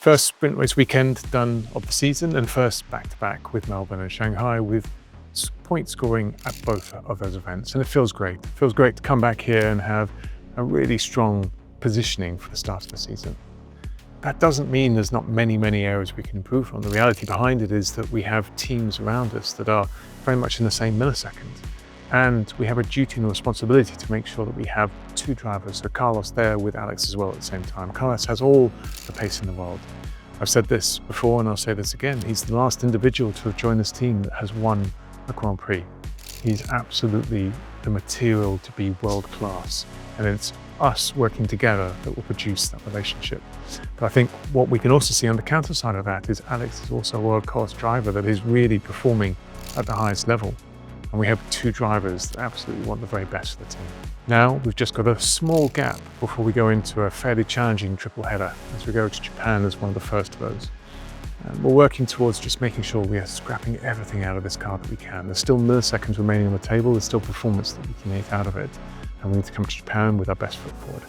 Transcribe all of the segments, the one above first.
First sprint race weekend done of the season, and first back-to-back with Melbourne and Shanghai, with point scoring at both of those events. And it feels great. It feels great to come back here and have a really strong positioning for the start of the season. That doesn't mean there's not many areas we can improve on. The reality behind it is that we have teams around us that are very much in the same millisecond. And we have a duty and responsibility to make sure that we have two drivers, so Carlos there with Alex as well at the same time. Carlos has all the pace in the world. I've said this before and I'll say this again. He's the last individual to have joined this team that has won a Grand Prix. He's absolutely the material to be world class. And it's us working together that will produce that relationship. But I think what we can also see on the counter side of that is Alex is also a world-class driver that is really performing at the highest level. And we have two drivers that absolutely want the very best for the team. Now we've just got a small gap before we go into a fairly challenging triple header as we go to Japan as one of the first of those. And we're working towards just making sure we are scrapping everything out of this car that we can. There's still milliseconds remaining on the table, there's still performance that we can get out of it. And we need to come to Japan with our best foot forward.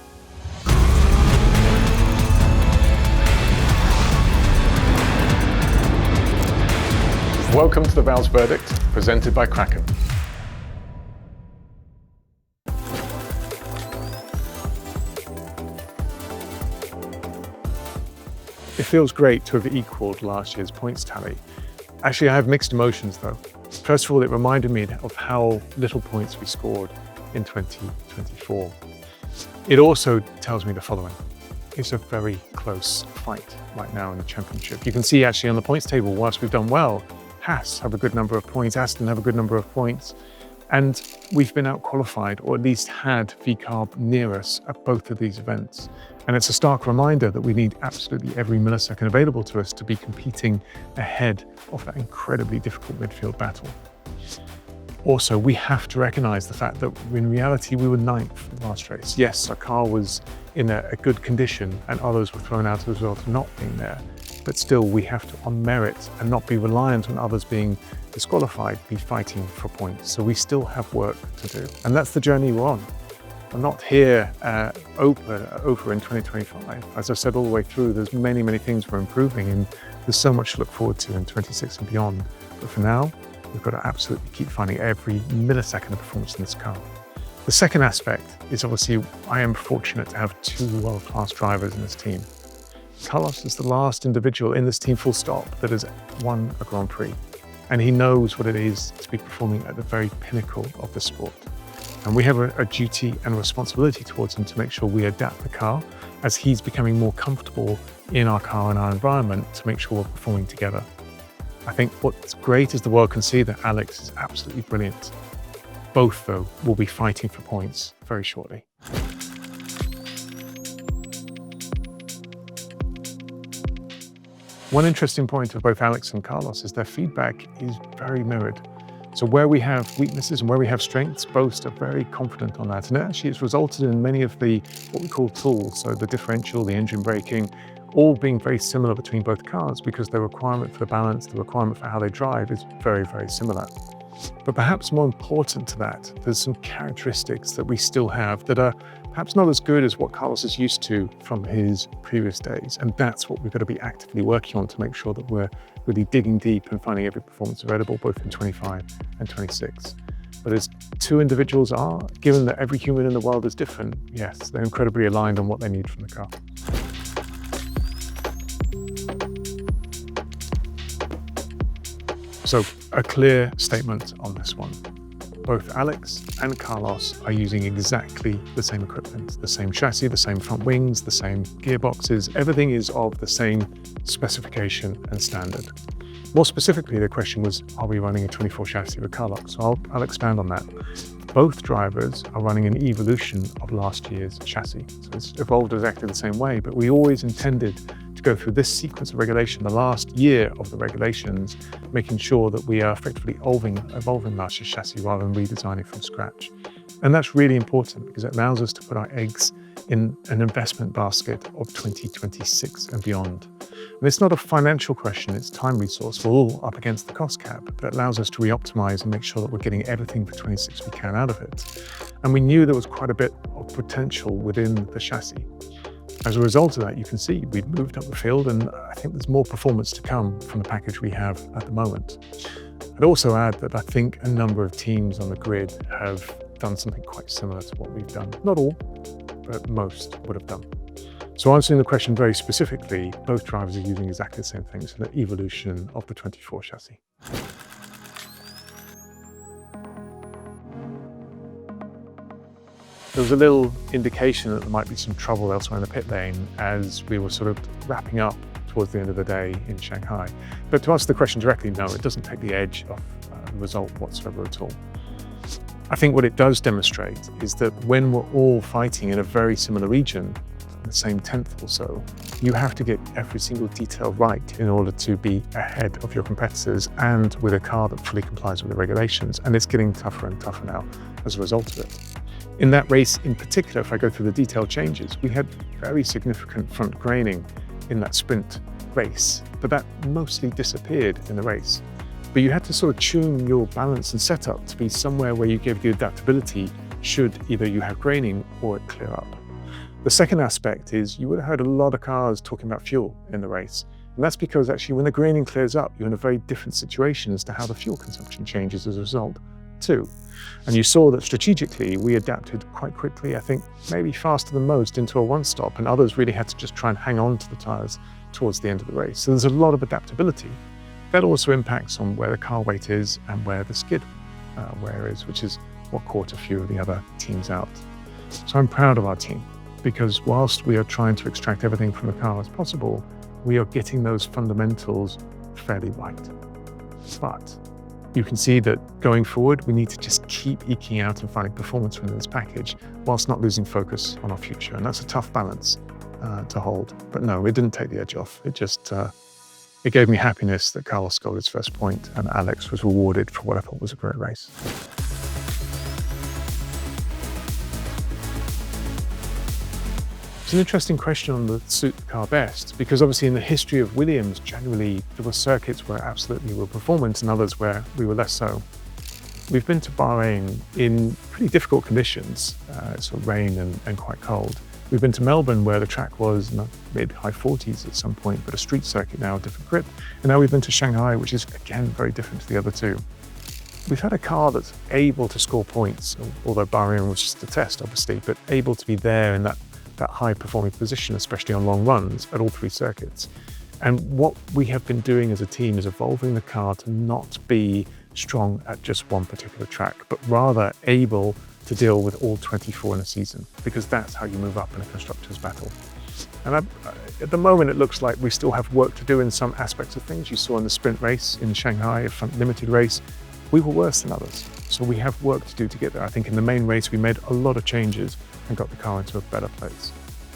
Welcome to the Vowles Verdict, presented by Kraken. It feels great to have equaled last year's points tally. Actually, I have mixed emotions though. First of all, it reminded me of how little points we scored in 2024. It also tells me the following. It's a very close fight right now in the championship. You can see actually on the points table, whilst we've done well, Haas have a good number of points, Aston have a good number of points, and we've been out-qualified, or at least had VCARB near us at both of these events. And it's a stark reminder that we need absolutely every millisecond available to us to be competing ahead of that incredibly difficult midfield battle. Also, we have to recognize the fact that in reality, we were 9th for the last race. Yes, our car was in a good condition and others were thrown out as a result of not being there. But still, we have to, on merit and not be reliant on others being disqualified, be fighting for points. So we still have work to do. And that's the journey we're on. We're not here over in 2025. As I've said all the way through, there's many things we're improving and there's so much to look forward to in 26 and beyond. But for now, we've got to absolutely keep finding every millisecond of performance in this car. The second aspect is obviously I am fortunate to have two world-class drivers in this team. Carlos is the last individual in this team full stop that has won a Grand Prix. And he knows what it is to be performing at the very pinnacle of the sport. And we have a duty and responsibility towards him to make sure we adapt the car as he's becoming more comfortable in our car and our environment to make sure we're performing together. I think what's great is the world can see that Alex is absolutely brilliant. Both, though, will be fighting for points very shortly. One interesting point of both Alex and Carlos is their feedback is very mirrored. So where we have weaknesses and where we have strengths, both are very confident on that. And actually it's resulted in many of the, what we call tools, so the differential, the engine braking, all being very similar between both cars because the requirement for the balance, the requirement for how they drive is very similar. But perhaps more important to that, there's some characteristics that we still have that are perhaps not as good as what Carlos is used to from his previous days. And that's what we've got to be actively working on to make sure that we're really digging deep and finding every performance available, both in 25 and 26. But as two individuals are, given that every human in the world is different, yes, they're incredibly aligned on what they need from the car. So a clear statement on this one. Both Alex and Carlos are using exactly the same equipment, the same chassis, the same front wings, the same gearboxes. Everything is of the same specification and standard. More specifically, the question was, are we running a 24 chassis with Carlos? So I'll expand on that. Both drivers are running an evolution of last year's chassis. So it's evolved exactly the same way, but we always intended to go through this sequence of regulation, the last year of the regulations, making sure that we are effectively evolving last year's chassis rather than redesigning from scratch. And that's really important because it allows us to put our eggs in an investment basket of 2026 and beyond. And it's not a financial question, it's time resource. We're all up against the cost cap, but it allows us to re-optimize and make sure that we're getting everything for 26 we can out of it. And we knew there was quite a bit of potential within the chassis. As a result of that, you can see we've moved up the field, and I think there's more performance to come from the package we have at the moment. I'd also add that I think a number of teams on the grid have done something quite similar to what we've done. Not all, but most would have done. So answering the question very specifically, both drivers are using exactly the same things in the evolution of the 24 chassis. There was a little indication that there might be some trouble elsewhere in the pit lane as we were sort of wrapping up towards the end of the day in Shanghai. But to answer the question directly, no, it doesn't take the edge off the result whatsoever at all. I think what it does demonstrate is that when we're all fighting in a very similar region, the same tenth or so, you have to get every single detail right in order to be ahead of your competitors and with a car that fully complies with the regulations. And it's getting tougher and tougher now as a result of it. In that race in particular, if I go through the detailed changes, we had very significant front graining in that sprint race, but that mostly disappeared in the race. But you had to sort of tune your balance and setup to be somewhere where you gave the adaptability should either you have graining or it clear up. The second aspect is you would have heard a lot of cars talking about fuel in the race. And that's because actually when the graining clears up, you're in a very different situation as to how the fuel consumption changes as a result too. And you saw that strategically we adapted quite quickly, I think maybe faster than most, into a one-stop, and others really had to just try and hang on to the tyres towards the end of the race. So there's a lot of adaptability. That also impacts on where the car weight is and where the skid wear is, which is what caught a few of the other teams out. So I'm proud of our team, because whilst we are trying to extract everything from the car as possible, we are getting those fundamentals fairly right. But you can see that going forward, we need to just keep eking out and finding performance within this package whilst not losing focus on our future. And that's a tough balance to hold. But no, it didn't take the edge off. It just, it gave me happiness that Carlos scored his first point and Alex was rewarded for what I thought was a great race. It's an interesting question on the suit the car best, because obviously in the history of Williams, generally there were circuits where absolutely we were performance and others where we were less so. We've been to Bahrain in pretty difficult conditions, sort of rain and quite cold. We've been to Melbourne where the track was in the mid-high 40s at some point, but a street circuit now, a different grip. And now we've been to Shanghai, which is again very different to the other two. We've had a car that's able to score points, although Bahrain was just a test obviously, but able to be there in that high performing position, especially on long runs at all three circuits. And what we have been doing as a team is evolving the car to not be strong at just one particular track, but rather able to deal with all 24 in a season, because that's how you move up in a constructors battle. And at the moment, it looks like we still have work to do in some aspects of things. You saw in the sprint race in Shanghai, a front limited race, we were worse than others. So we have work to do to get there. I think in the main race, we made a lot of changes and got the car into a better place.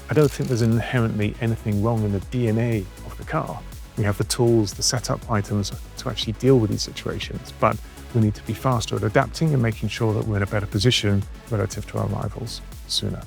I don't think there's inherently anything wrong in the DNA of the car. We have the tools, the setup items to actually deal with these situations, but we need to be faster at adapting and making sure that we're in a better position relative to our rivals sooner.